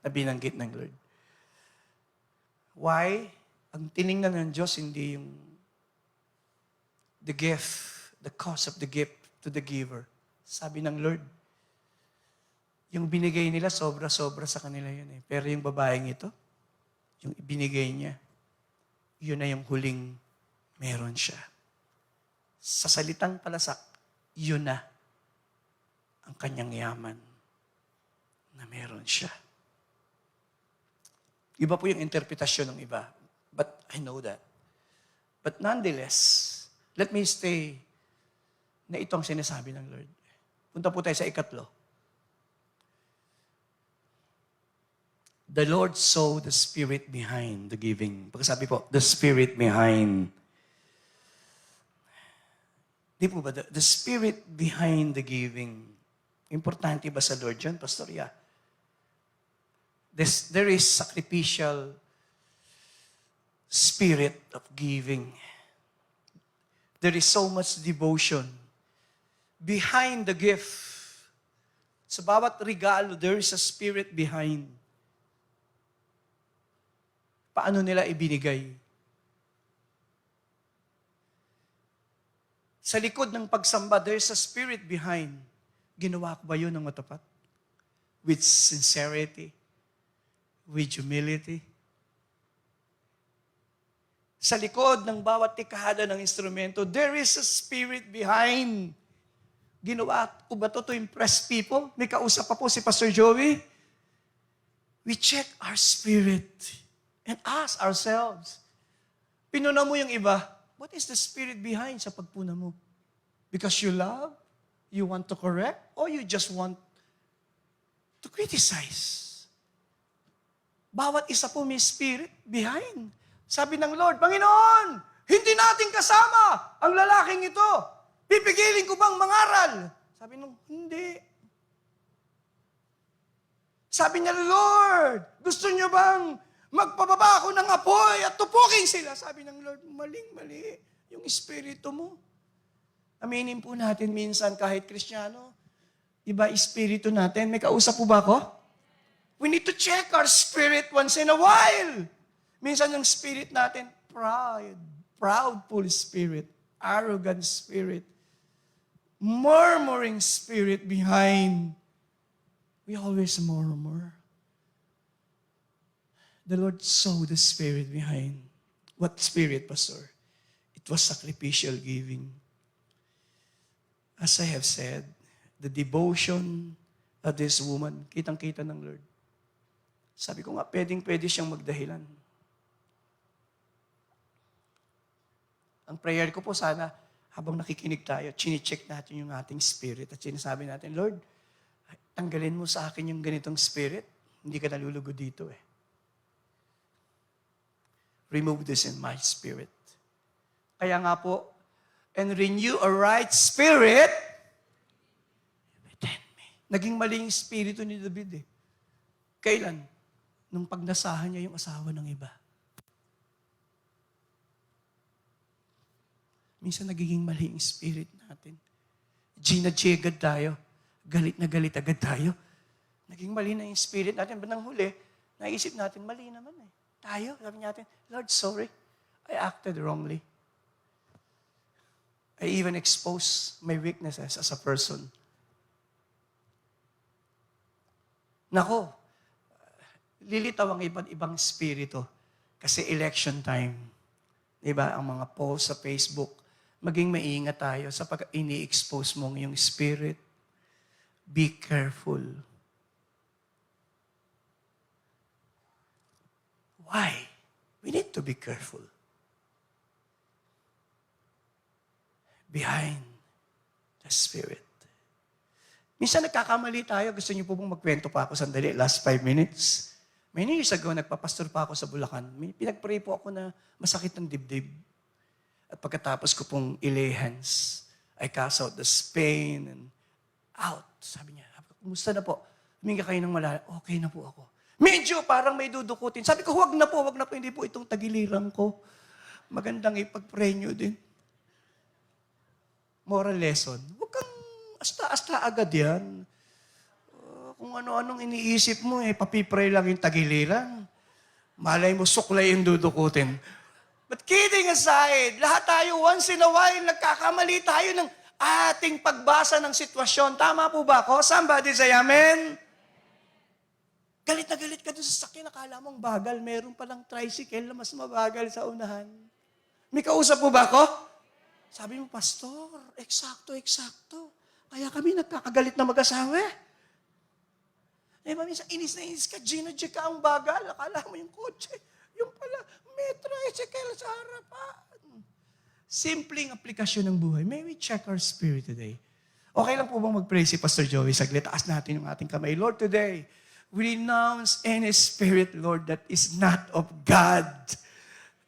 na binanggit ng Lord. Why? Ang tiningnan ng Diyos, hindi yung the gift, the cost of the gift to the giver. Sabi ng Lord, yung binigay nila, sobra-sobra sa kanila yun eh. Pero yung babaeng ito, yung ibinigay niya, yun na yung huling meron siya. Sa salitang palasak, yun na ang kanyang yaman na meron siya. Iba po yung interpretasyon ng iba. But I know that. But nonetheless, let me stay na itong sinasabi ng Lord. Punta po tayo sa ikatlo. The Lord saw the spirit behind the giving. Pagkasabi po, the spirit behind. Di po ba? The spirit behind the giving. Importante ba sa Lord yun, Pastor? Yeah. There is sacrificial spirit of giving. There is so much devotion behind the gift. Sa bawat regalo, there is a spirit behind. Paano nila ibinigay? Sa likod ng pagsamba, there is a spirit behind. Ginawa ko ba yun ng matapat? With sincerity? With humility? Sa likod ng bawat tikada ng instrumento, there is a spirit behind. Ginawa ko ba to impress people? May kausap pa po si Pastor Joey. We check our spirit and ask ourselves. Pinuna mo yung iba, what is the spirit behind sa pagpuna mo? Because you love, you want to correct, or you just want to criticize? Bawat isa po may spirit behind. Sabi ng Lord, Panginoon, hindi natin kasama ang lalaking ito. Pipigilin ko bang mangaral? Sabi nung, hindi. Sabi niya, Lord, gusto niyo bang magpababa ako ng apoy at tupukin sila? Sabi ng Lord, maling-mali yung espiritu mo. Aminin po natin minsan kahit Kristiyano, iba espiritu natin. May kausap po ba ako? We need to check our spirit once in a while. Minsan yung spirit natin, proudful spirit, arrogant spirit, murmuring spirit behind. We always murmur. The Lord saw the spirit behind. What spirit, Pastor? It was sacrificial giving. As I have said, the devotion of this woman, kitang-kita ng Lord. Sabi ko nga, pwedeng-pwede siyang magdahilan. Ang prayer ko po sana, habang nakikinig tayo, chine-check natin yung ating spirit at sinasabi natin, Lord, tanggalin mo sa akin yung ganitong spirit, hindi ka nalulugo dito eh. Remove this in my spirit. Kaya nga po, and renew a right spirit within me. Naging mali yung spirito ni David eh. Kailan? Nung pagnasahan niya yung asawa ng iba. Minsan nagiging mali yung spirit natin. Agad tayo. Galit na galit agad tayo. Naging mali na yung spirit natin. But nang huli, naisip natin, mali naman eh. Tayo, sabi natin, Lord, sorry. I acted wrongly. I even exposed my weaknesses as a person. Nako, lilitaw ang iba't ibang spirito. Kasi election time. Diba? Ang mga posts sa Facebook, maging maingat tayo sa pag ini-expose mo yung spirit. Be careful. Why? We need to be careful. Behind the spirit. Minsan nagkakamali tayo. Gusto niyo po bang magkwento pa ako sandali? Last 5 minutes. Many years ago, nagpapastor pa ako sa Bulacan. Pinag-pray po ako na masakit ng dibdib. At pagkatapos ko pong ilay hands, I cast out the pain and out. Sabi niya, kumusta na po? Huminga kayo ng malala. Okay na po ako. Medyo parang may dudukutin. Sabi ko, huwag na po. Hindi po itong tagiliran ko. Magandang ipag-pray nyo din. Moral lesson. Huwag kang asta-asta agad yan. Kung ano-anong iniisip mo, papipray lang yung tagiliran. Malay mo, suklay yung dudukutin. But kidding aside, lahat tayo once in a while, nagkakamali tayo ng ating pagbasa ng sitwasyon. Tama po ba ako? Somebody say amen? Galit na galit ka doon sa sakyan. Akala mong bagal. Meron palang tricycle na mas mabagal sa unahan. May kausap po ba ako? Sabi mo, Pastor, eksakto. Kaya kami nagkakagalit na mag-asawa. Minsan inis na inis ka, ginadya ka ang bagal. Akala mo yung kotse. Yung pala, may tricycle sa harapan. Simpleng aplikasyon ng buhay. May we check our spirit today? Okay lang po bang mag-pray si Pastor Joey? Saglit, taas natin yung ating kamay. Lord, today, we renounce any spirit, Lord, that is not of God.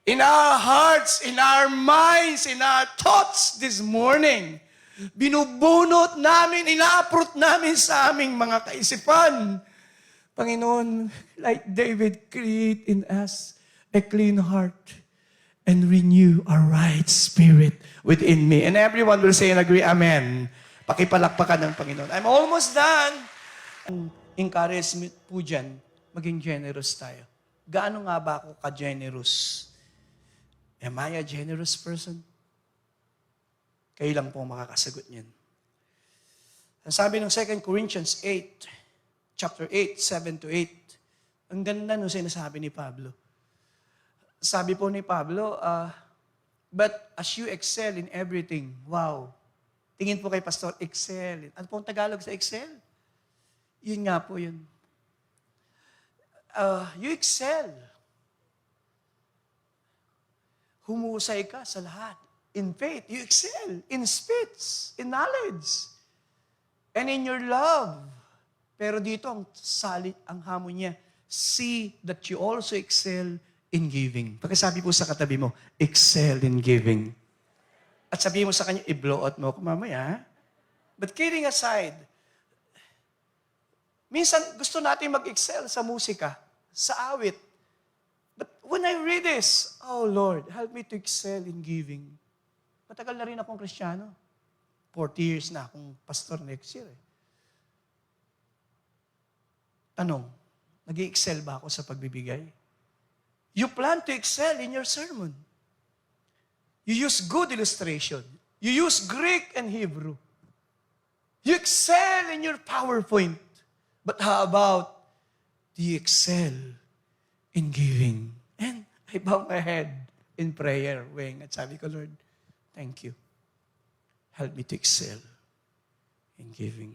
In our hearts, in our minds, in our thoughts this morning, binubunot namin, ina-uproot namin sa aming mga kaisipan. Panginoon, like David, create in us a clean heart and renew a right spirit within me. And everyone will say and agree, Amen. Pakipalakpakan ng Panginoon. I'm almost done. Encouragement po dyan, maging generous tayo. Gaano nga ba ako ka-generous? Am I a generous person? Kayo lang po makakasagot niyan. Ang sabi ng 2 Corinthians 8, chapter 8, 7 to 8, ang ganda nung sinasabi ni Pablo. sabi po ni Pablo, but as you excel in everything, wow. Tingin po kay Pastor, excel. Ano po ang Tagalog sa excel? Yun nga po yun. You excel. Humusay ka sa lahat. In faith, you excel. In speech, in knowledge, and in your love. Pero dito, ang salit, ang hamon niya, see that you also excel in giving. Pagkasabi po sa katabi mo, excel in giving. At sabihin mo sa kanya, i-blow out mo ako mamaya. But kidding aside, minsan gusto natin mag-excel sa musika, sa awit. But when I read this, oh Lord, help me to excel in giving. Matagal na rin akong Kristiyano. 40 years na akong pastor next year. Tanong, nag-i-excel ba ako sa pagbibigay? You plan to excel in your sermon. You use good illustration. You use Greek and Hebrew. You excel in your PowerPoint. But how about, do you excel in giving? And I bow my head in prayer, Weng, at sabi ko, Lord, thank you. Help me to excel in giving.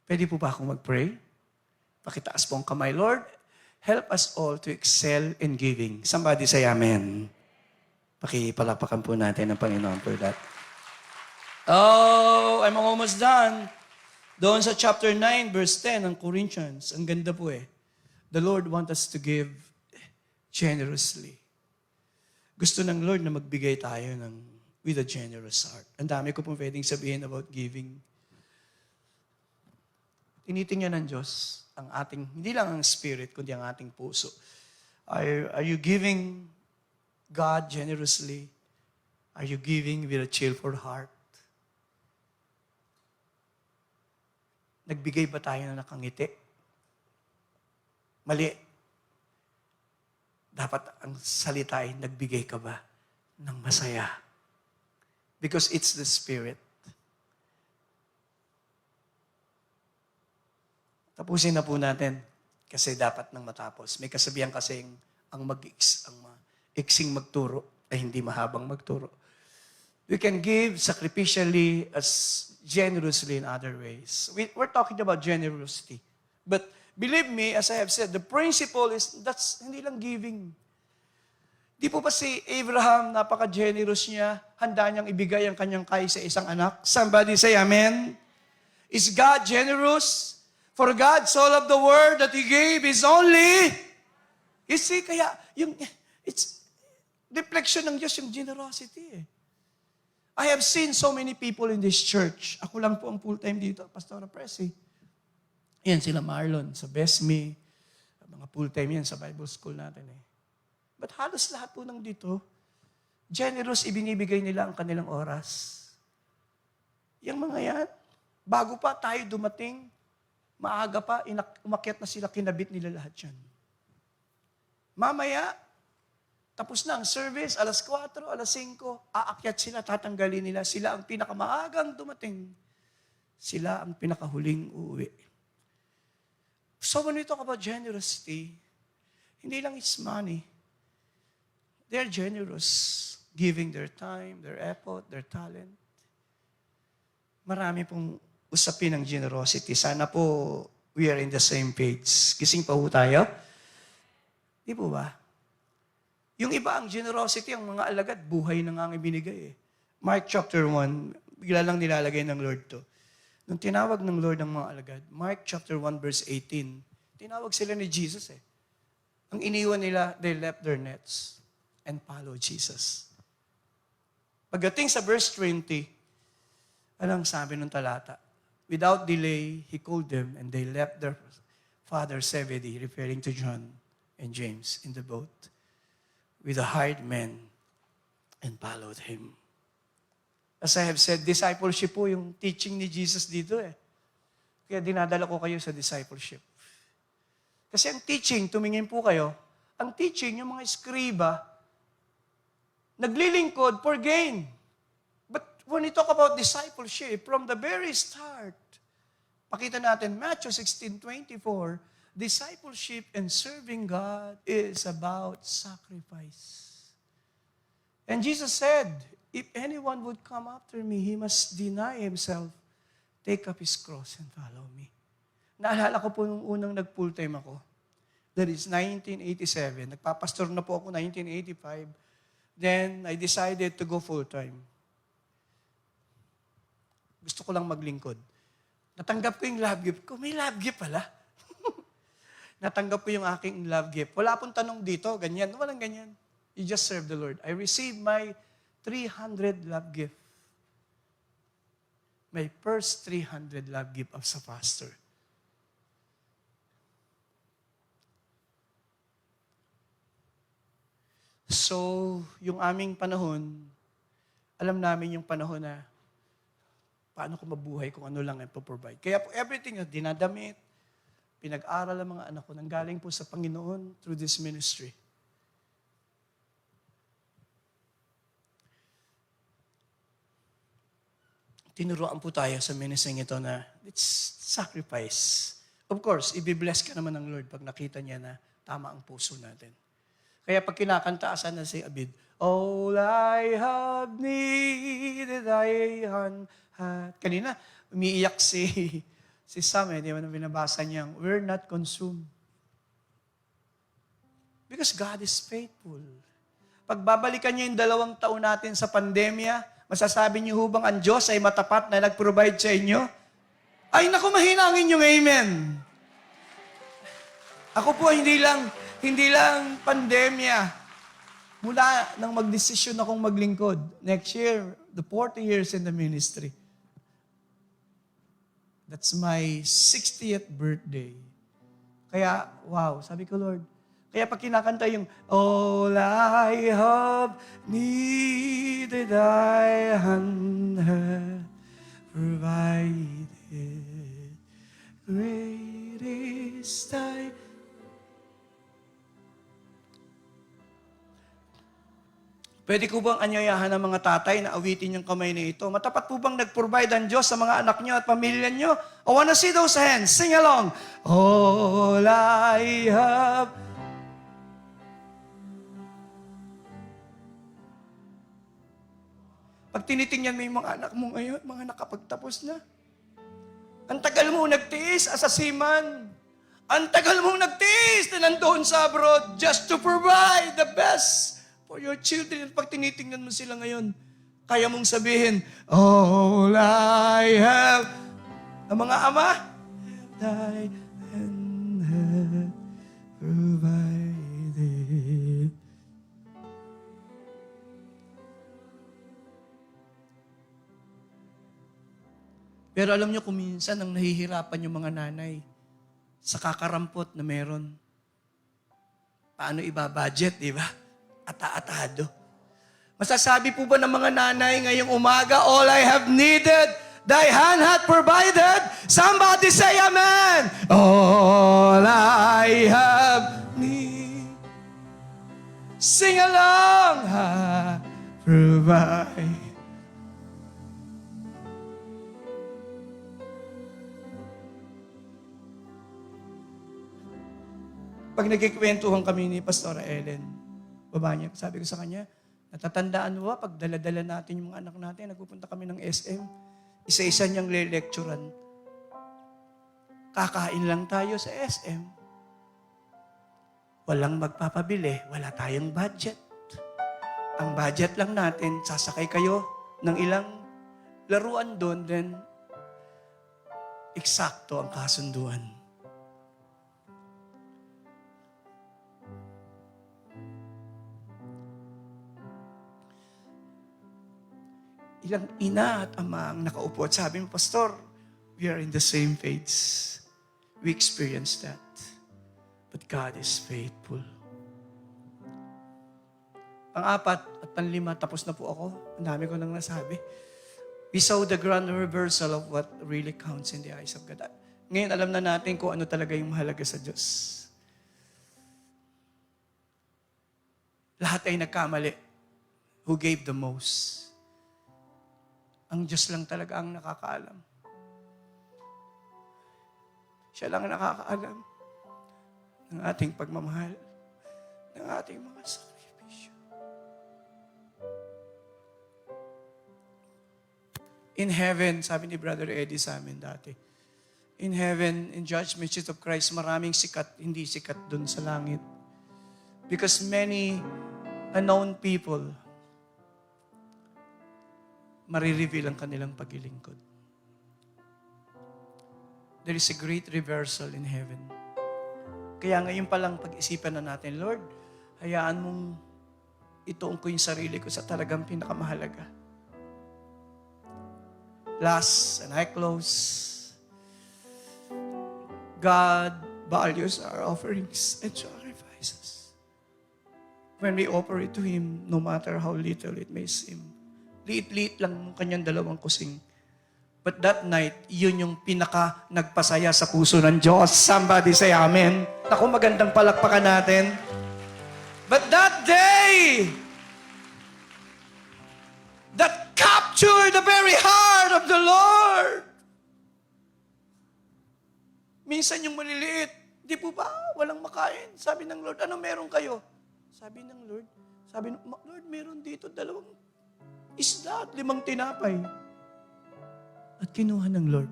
Pwede po ba akong mag-pray? Pakitaas po ang kamay. Lord, help us all to excel in giving. Somebody say amen. Pakipalapakan po natin ang Panginoon for that. Oh, I'm almost done. Doon sa chapter 9, verse 10 ng Corinthians, ang ganda po eh. The Lord wants us to give generously. Gusto ng Lord na magbigay tayo with a generous heart. Ang dami ko pong pwedeng sabihin about giving. Tinitingnan ng Diyos ang ating, hindi lang ang spirit, kundi ang ating puso. Are you giving God generously? Are you giving with a cheerful heart? Nagbigay ba tayo na nakangiti? Mali. Dapat ang salita ay, nagbigay ka ba ng masaya? Because it's the Spirit. Tapusin na po natin kasi dapat nang matapos. May kasabihan kasing ang iksing magturo ay hindi mahabang magturo. We can give sacrificially as generously in other ways. We're talking about generosity. But believe me, as I have said, the principle is that's hindi lang giving. Di po ba si Abraham, napaka-generous niya, handa niyang ibigay ang kanyang kay sa isang anak? Somebody say amen. Is God generous? For God so loved the world that He gave His only. You see, kaya it's reflection ng Diyos yung generosity eh. I have seen so many people in this church. Ako lang po ang full-time dito, Pastor Presi. Yan, sila Marlon sa Best Me. Mga full-time yan sa Bible School natin eh. But halos lahat po ng dito, generous ibinibigay nila ang kanilang oras. Yung mga yan, bago pa tayo dumating, maaga pa, umakyat na sila, kinabit nila lahat yan. Mamaya, tapos na ang service, alas 4, alas 5, aakyat sila, tatanggalin nila. Sila ang pinakamaagang dumating. Sila ang pinakahuling uuwi. So when we talk about generosity, hindi lang it's money. They're generous, giving their time, their effort, their talent. Marami pong usapin ng generosity. Sana po we are in the same page. Gising pa po tayo? Di po ba? Yung iba, ang generosity, ang mga alagad, buhay na nga ang ibinigay eh. Mark chapter 1, bigla lang nilalagay ng Lord to. Nung tinawag ng Lord ng mga alagad, Mark chapter 1 verse 18, tinawag sila ni Jesus eh. Ang iniwan nila, they left their nets and followed Jesus. Pagdating sa verse 20, anong sabi ng talata? Without delay, He called them and they left their father Zebedee, referring to John and James, in the boat with the hired men and followed Him. As I have said, discipleship po yung teaching ni Jesus dito eh. Kaya dinadala ko kayo sa discipleship. Kasi ang teaching, tumingin po kayo, ang teaching, yung mga eskriba, naglilingkod for gain. But when we talk about discipleship, from the very start, pakita natin, Matthew 16:24, discipleship and serving God is about sacrifice. And Jesus said, if anyone would come after me, he must deny himself, take up his cross and follow me. Naalala ko po nung unang nag-full-time ako. That is 1987. Nagpapastor na po ako 1985. Then, I decided to go full-time. Gusto ko lang maglingkod. Natanggap ko yung love gift ko. May love gift pala. Natanggap ko yung aking love gift. Wala pong tanong dito, ganyan. Walang ganyan. You just serve the Lord. I received my 300 love gift. My first 300 love gift as a pastor. So, yung aming panahon, alam namin yung panahon na paano ko mabuhay kung ano lang ang provide. Kaya po, everything na dinadamit, pinag-aral ang mga anak ko, nanggaling po sa Panginoon through this ministry. Tinuruan po tayo sa ministry ito na it's sacrifice. Of course, i-bless ka naman ng Lord pag nakita niya na tama ang puso natin. Kaya pag kinakanta, asan na si Abid, all I have needed, I had. Kanina, umiiyak si Sam, di ba na binabasa niyang, we're not consumed. Because God is faithful. Pagbabalikan niyo yung 2 taon natin sa pandemya, masasabi niyo hubang ang Diyos ay matapat na nag-provide sa inyo? Ay, naku, mahinangin yung amen. Ako po, hindi lang pandemya. Mula nang magdesisyon akong maglingkod, next year, the 40 years in the ministry. That's my 60th birthday. Kaya, wow, sabi ko, Lord, kaya pag kinakanta yung, all I have needed, I have provided. Great is thy. Pwede ko bang anyayahan ng mga tatay na awitin yung kamay na ito? Matapat po bang nag-provide ang Diyos sa mga anak nyo at pamilya nyo? I wanna see those hands. Sing along. All I have. Pag tinitingnan mo yung mga anak mo ngayon, mga nakapagtapos na. Ang tagal mo nagtiis as a seaman. Ang tagal mo nagtiis na nandoon sa abroad just to provide the best for your children. Pag tinitingnan mo sila ngayon, kaya mong sabihin, all I have, ang mga ama, thy hand hath provided. Pero alam niyo kung minsan ang nahihirapan yung mga nanay sa kakarampot na meron. Paano iba-budget, di ba? Ata-atado. Masasabi po ba ng mga nanay ngayong umaga, all I have needed, thy hand hath provided? Somebody say amen. All I have need. Sing along. Provide. Pag nagkikwentuhan kami ni Pastora Ellen, baba niya, sabi ko sa kanya, natatandaan mo ba, pag dala-dala natin yung mga anak natin, nagpupunta kami ng SM, isa-isa niyang le-lecturean. Kakain lang tayo sa SM. Walang magpapabili, wala tayong budget. Ang budget lang natin, sasakay kayo ng ilang laruan doon, then eksakto ang kasunduan. Ilang ina at ama ang nakaupo at sabi mo, Pastor, we are in the same faiths. We experienced that. But God is faithful. Pang-4 at pang-5, tapos na po ako. Ang dami ko nang nasabi. We saw the grand reversal of what really counts in the eyes of God. Ngayon, alam na natin kung ano talaga yung mahalaga sa Diyos. Lahat ay nagkamali. Who gave the most? Ang Diyos lang talaga ang nakakaalam. Siya lang ang nakakaalam. ng ating pagmamahal, ng ating mga sakripisyo. In heaven, sabi ni Brother Eddie sa amin dati, in heaven, in judgment seat of Christ, maraming sikat, hindi sikat dun sa langit. Because many unknown people, marireveal ang kanilang paglilingkod. There is a great reversal in heaven. Kaya ngayon pa lang pag-isipan na natin, Lord, hayaan mong ituong ko yung sarili ko sa talagang pinakamahalaga. Last, and I close. God values our offerings and sacrifices. When we offer it to Him, no matter how little it may seem. Liit-liit lang ng kanyang dalawang kusing. But that night, yun yung pinaka nagpasaya sa puso ng Diyos. Somebody say amen. Naku, magandang palakpakan natin. But that day, that captured the very heart of the Lord. Minsan yung maliliit, di po ba, walang makain. Sabi ng Lord, ano meron kayo? Sabi ng Lord, Lord, meron dito 2 isda at 5 tinapay. At kinuha ng Lord.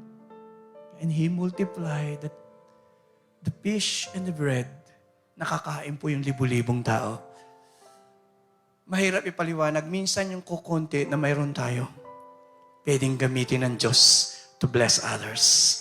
And He multiplied the fish and the bread. Nakakain po yung 10,000 tao. Mahirap ipaliwanag. Minsan yung kukunti na mayroon tayo, pwedeng gamitin ng Diyos to bless others.